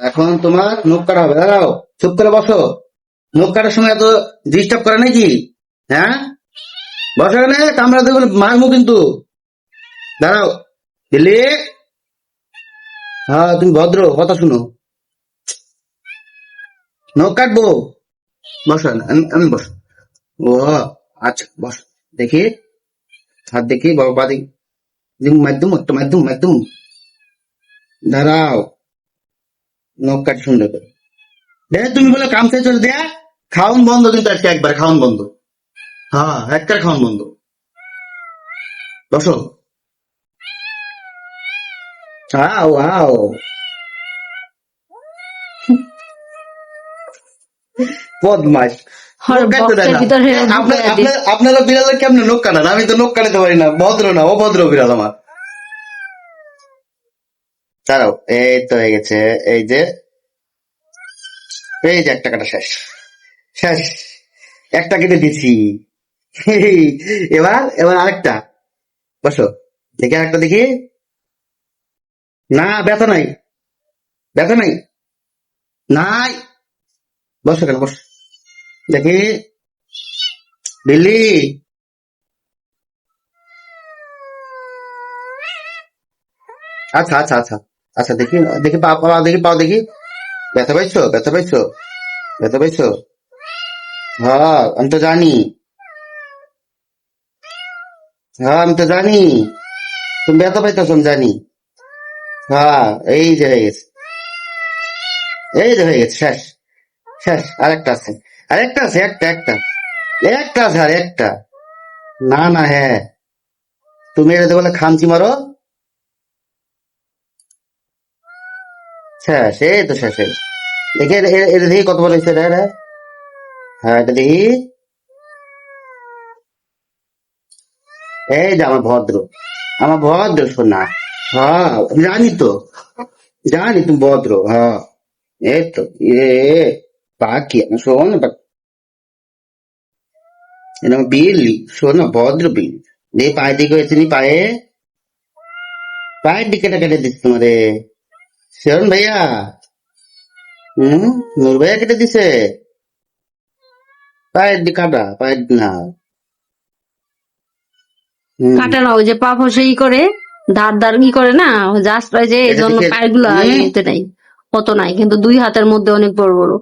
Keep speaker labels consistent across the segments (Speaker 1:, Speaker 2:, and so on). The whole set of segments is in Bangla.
Speaker 1: এখন তোমার নখ কাটা হবে, দাঁড়াও, চুপ করে বসো। নখ কাটার সময় এত ডিস্টার্ব করে নাকি? হ্যাঁ, বসো এখানে, কামড়া দেবো মারবো কিন্তু। দাঁড়াও, দিল্লি। হ্যাঁ, তুমি ভদ্র, কথা শুনো। নখ কাটবো, বসো না, আমি বসো। ও আচ্ছা, বস। দেখি, হাত দেখি, বাবা দেখি। মাধ্যম একটা মাধ্যম মাধ্যম। দাঁড়াও, নখ কাটি সুন্দর করে। দেখ, তুমি বলে কাম শেষ হলে দেয়া, খাওন বন্ধ কিন্তু আজকে, একবার খাওন বন্ধ। হ্যাঁ, একবার খাওন বন্ধ। বসো। আও আও, বদমাস।
Speaker 2: আর
Speaker 1: নখ কাটতে দেয়
Speaker 2: বক্সের
Speaker 1: না।
Speaker 2: ভিতরে ঢুকাইয়া দিস।
Speaker 1: আপনারা বিড়ালের কেমনে নখ কাটান? আমি তো নখ কাটাতে পারি না, ভদ্র না, অভদ্র বিড়াল আমার। দাঁড়াও, এই তো হয়ে গেছে। এই যে, এই যে একটা কাটা শেষ। শেষ, একটা কেটে দিছি। এবার এবার আরেকটা। বসো, দেখি আরেকটা দেখি। না, ব্যথা নাই, ব্যথা নাই, নাই। বসো কেন, বস। দেখি, বিল্লি। আচ্ছা আচ্ছা আচ্ছা, আচ্ছা দেখি, দেখি পা পা দেখি, পাও দেখি। ব্যথা পাইছো, ব্যথা পাইছো, ব্যথা পাইছো? হ্যাঁ, আমি তো জানি। হ্যাঁ, আমি তো জানি তুমি ব্যথা পাইতেছো, আমি জানি। হ্যাঁ, এই যে হয়ে গেছে, এই যে হয়ে গেছে, শেষ। শেষ, আরেকটা আছে, আরেকটা আছে, একটা একটা, একটা আছে আর একটা। না না, হ্যাঁ, তুমি এটা বলে খামচি মারো। শেষ, এই তো শেষ হয়ে গেছে। দেখি এটা দেখি কত বড় হয়েছে এটা। হ্যাঁ, এটা দেখি। এই যে আমার ভদ্র, আমার ভদ্র সোনা। হ্যাঁ, আমি জানি তো, জানি তুমি ভদ্র। হ্যাঁ, এই তো, এ পাখি আমার শোন, এটা আমার বিল্লি, শোন না, ভদ্র বিল্লি। দেখি পায়ের দিকে হয়েছে নি, পায়ে, পায়ের দিকে কেটে দিচ্ছে তোমারে। শোন ভাইয়া, হুম, নূর ভাইয়া কেটে দিছে পায়ের দিকে, কাটা পায়ের না। হুম,
Speaker 2: কাটে না, ওই যে পা ফসে ই করে, ধার ধার ই করে না, জাস্ট যে এই
Speaker 1: এটা
Speaker 2: জন্য
Speaker 1: দেখে,
Speaker 2: পায়ের গুলা ইতে নাই, কত নাই, কিন্তু দুই হাতের মধ্যে অনেক বড় বড়।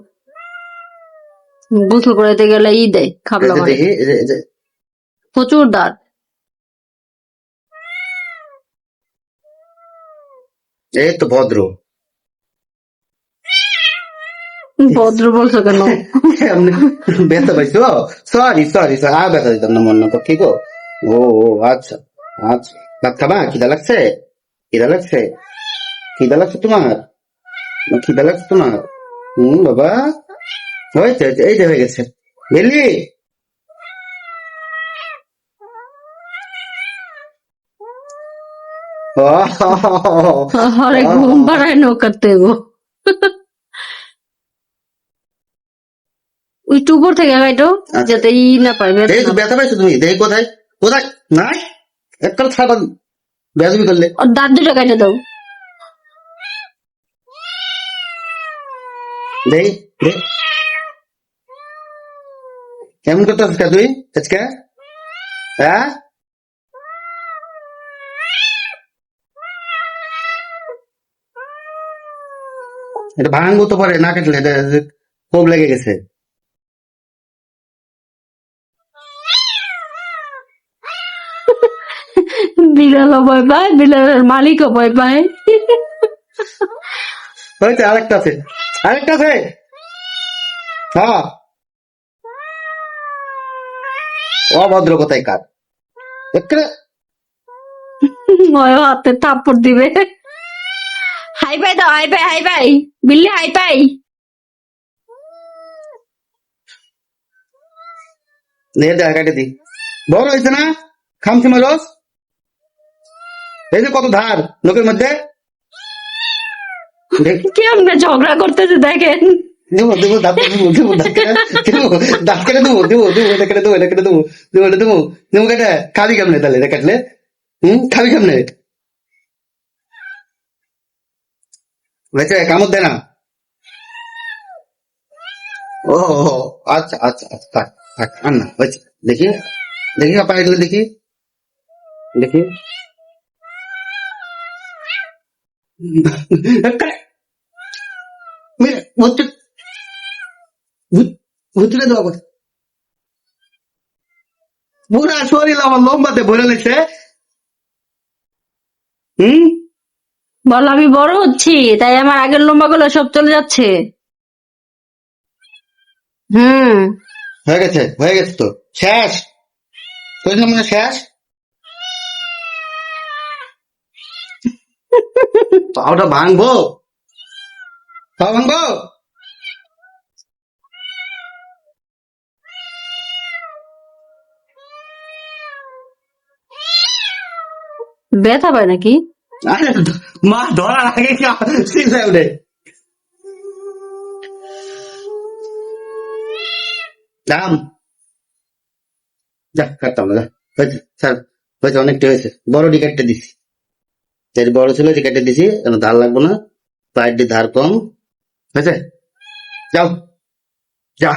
Speaker 2: গোসল করাইতে গেলে ই দেয়, খাবলা
Speaker 1: এটা
Speaker 2: মারে,
Speaker 1: দেখি,
Speaker 2: প্রচুর দাঁত।
Speaker 1: এই তো ভদ্র।
Speaker 2: ভদ্র বলছো কেন?
Speaker 1: এমনি ব্যথা পাইছো? সরি সরি সরি, আর ব্যথা দিতাম না, মনে তো, কি গো? ও ও, আচ্ছা আচ্ছা, ভাত খাবা? খিদা লাগছে? খিদা লাগছে? খিদা লাগছে তোমার? খিদা লাগছে তোমার? বাবা, হয়েছে, এই যে হয়ে গেছে। বুঝলি?
Speaker 2: আরে ঘুম পাড়ায় নৌকাতে গো। ওই টুপর থেকে গাইটো,
Speaker 1: আচ্ছা,
Speaker 2: যাতে ই না পাই, ব্যথা
Speaker 1: দেখি
Speaker 2: না
Speaker 1: তো,
Speaker 2: পায়।
Speaker 1: ব্যথা পাইছো তুমি? দেখি কোথায়, কোথায়? নাই, একটা ছাড়া বেয়াদবি করলে।
Speaker 2: ওর দাঁত দুটো কেটে দাও।
Speaker 1: দেখি, দেখি, কেমন করতে আজকে তুই আজকে? হ্যাঁ, এটা ভাঙবো তো পরে, না কাটলে এটা খুব লেগে গেছে।
Speaker 2: বিড়ালও ভয় পায়, বিড়ালের মালিকও ভয় পায়।
Speaker 1: হয়েছে, আরেকটা আছে, আরেকটা আছে। হ্যাঁ, অভদ্র কোথায় কার একটা।
Speaker 2: ওই হাতে থাপ্পড় দিবে। হাই পাই দাও, হাই পাই, হাই পাই, বিল্লি হাই পাই।
Speaker 1: কাটে দি, বড় হয়েছে না? খামছি মারস, এই যে কত ধার লোকের মধ্যে।
Speaker 2: কেমনে ঝগড়া করতেছে দেখেন।
Speaker 1: দেবো দেবো, দাঁত দেবো দেবো, দাঁত কেটে দেবো, দাঁত কেটে দেবো দেবো দেবো, এটা কেটে দেবো, এটা কেটে দেবো, দেবো এটা দেবো, দেবো কেটে খাবি কেমনে তাহলে এটা কাটলে? খাবি কেমনে? হয়েছে, কামড় দেয় না। ও ও, আচ্ছা আচ্ছা আচ্ছা থাক থাক আর না হয়েছে দেখি দেখি আপা এগুলো দেখি দেখি মেরে ভর্তি ভর্তিটা দেওয়া কথা পুরা শরীর আমার লম্বাতে ভরে লেছে হুম
Speaker 2: বল আমি বড় হচ্ছি তাই আমার আগের লম্বা গুলো সব চলে যাচ্ছে। হুম।
Speaker 1: হয়ে গেছে তো শেষ শরীর মানে শেষ পাওটা ভাঙবো পাও ভাঙবো
Speaker 2: ব্যথা পায় নাকি?
Speaker 1: আরে মা ধরার আগে চিল্লায় উঠে দাম যা কাটতাম না যা হয়েছে স্যার হয়েছে অনেকটা হয়েছে বড় টিকেটটা দিছি যেটা বড় ছিল টিকেটটা দিছি কেন ধার লাগবো না ফ্লাইট ধার কম হয়েছে যাও যা